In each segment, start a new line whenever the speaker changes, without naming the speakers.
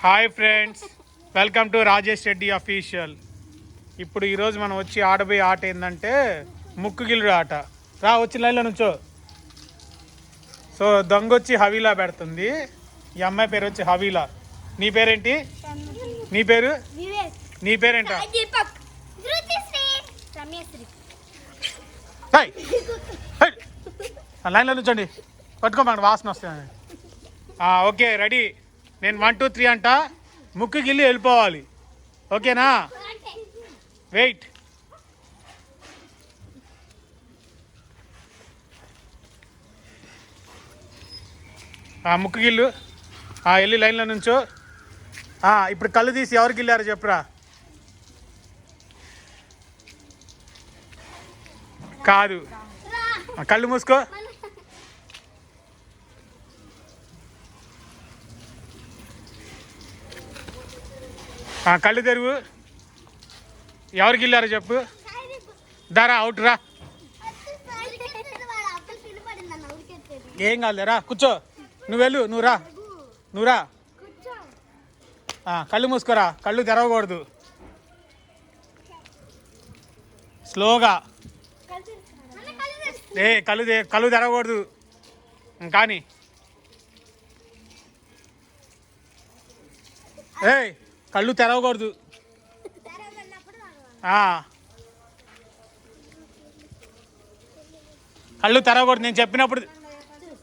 Hi friends, welcome to Rajesh Reddy official. ఇప్పుడు ఈరోజు మనం వచ్చి ఆడబోయే ఆట ఏంటంటే ముక్కుగిల్లుడు ఆట. రా వచ్చి లైన్లో నుంచో. సో దొంగ వచ్చి హవీలా పెడుతుంది. ఈ అమ్మాయి పేరు వచ్చి హవీలా. నీ పేరేంటి? నీ పేరు? నీ పేరేంట? లైన్లో నుంచోండి, పట్టుకోమండి, వాసన వస్తుంది. Okay, ready. నేను 1 2 3 అంట, ముక్కు గిల్లి వెళ్ళిపోవాలి. ఓకేనా? వెయిట్. ముక్కు గిల్లు. వెళ్ళి లైన్లో నుంచో. ఇప్పుడు కళ్ళు తీసి ఎవరికి గిల్లారో చెప్పురా. కాదు, కళ్ళు మూసుకో. కళ్ళు తెరువు. ఎవరికి వెళ్ళారో చెప్పు. దారా, అవుట్ రా. ఏం కాదురా, కూర్చో. నువ్వు వెళ్ళు, నువ్వు రా. కళ్ళు మూసుకోరా, కళ్ళు తెరవకూడదు. స్లోగా. కళ్ళు తెరవకూడదు కానీ. కళ్ళు తెరవకూడదు. కళ్ళు తెరవకూడదు, నేను చెప్పినప్పుడు.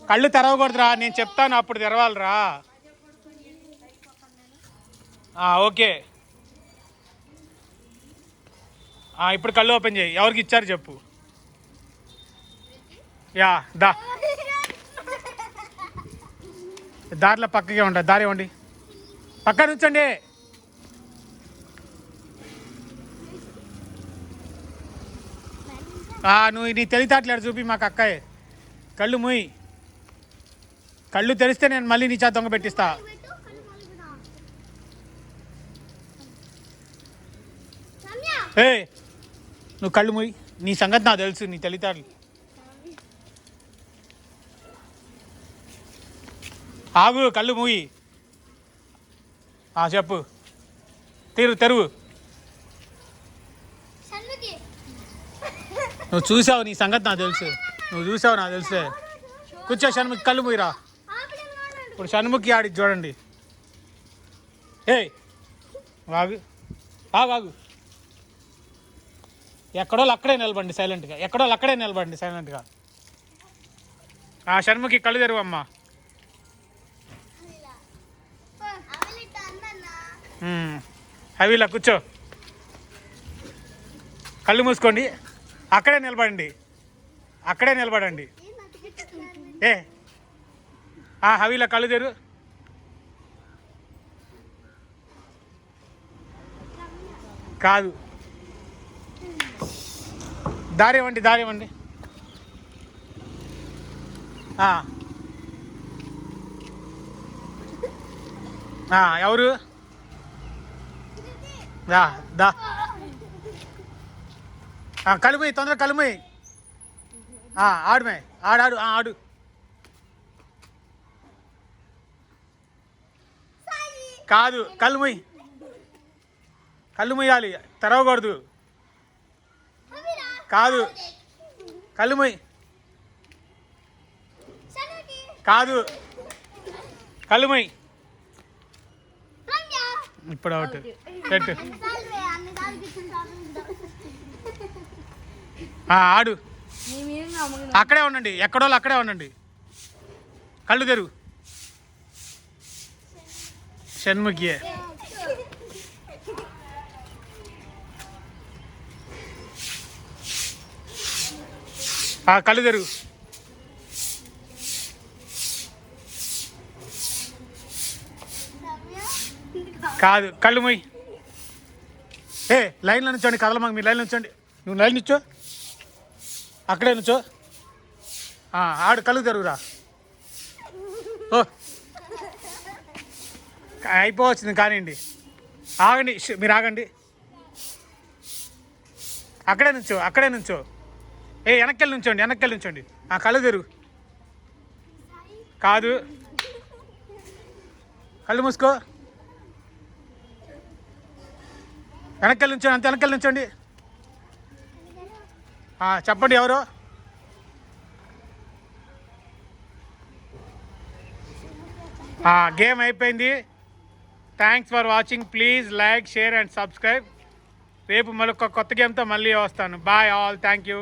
కళ్ళు తెరవకూడదురా, నేను చెప్తాను అప్పుడు తెరవాలిరా. ఓకే, ఇప్పుడు కళ్ళు ఓపెన్ చేయి. ఎవరికి ఇచ్చారు చెప్పు. దారిలో పక్కకే ఉంటుంది, దారి ఇవ్వండి, పక్క నుంచండి. నువ్వు నీ తెలివితేటలు చూపి మాకు అక్కయ్య. కళ్ళు మూయి. కళ్ళు తెరిస్తే నేను మళ్ళీ నీ చేత దొంగ పెట్టిస్తా. నువ్వు కళ్ళు మూయి. నీ సంగతి నాకు తెలుసు, నీ తెలివితేటలు. ఆగు, కళ్ళు మూయి. చెప్పు. తెరువు. నువ్వు చూసావు, నీ సంగతి నాకు తెలుసు. నువ్వు చూసావు, నాకు తెలుసే. కూర్చో. షణ్ముఖి, కళ్ళు మూయిరా. ఇప్పుడు షణ్ముఖి ఆడి చూడండి. ఆగు. ఎక్కడో అక్కడే నిలబండి సైలెంట్గా. షణ్ముఖి, కళ్ళు తెరువు అమ్మా. హవీలా, కూర్చో. కళ్ళు మూసుకోండి. అక్కడే నిలబడండి. హవీలా, కళ్ళు తెరు. కాదు, దారి ఇవ్వండి. ఎవరు? దా. కలుమయ్యి, తొందరగా కలుమయ్యి. ఆడుమే, ఆడు. కాదు, కళ్ళు ముయ్యాలి, తెరవకూడదు. కాదు, కళ్ళు ముయ్యి. కాదు, కళ్ళు ముయ్యి. ఇప్పుడు అవుట్. పెట్టు. ఆడు. అక్కడే ఉండండి, ఎక్కడోళ్ళు అక్కడే ఉండండి. కళ్ళు తెరువు. షణ్ముఖి, కళ్ళు తెరువు. కాదు, కళ్ళు మొయ్యి. లైన్లో నుంచోండి, కదలమాక. మీరు లైన్లో నుంచోండి. నువ్వు లైన్ నుంచో, అక్కడే నుంచో. ఆడు, కళ్ళు తెరువురా. అయిపోవచ్చింది కానివ్వండి. ఆగండి, మీరు ఆగండి. అక్కడే నుంచో. వెనక్కెళ్ళి నుంచోండి. కళ్ళు తెరువు. కాదు, కళ్ళు మూసుకో. వెనకాల నుంచండి, అంత వెనకాల నుంచండి. చెప్పండి ఎవరు? గేమ్ అయిపోయింది. Thanks for watching. Please like, share and subscribe. రేపు మరొక కొత్త గేమ్తో మళ్ళీ వస్తాను. Bye all. Thank you.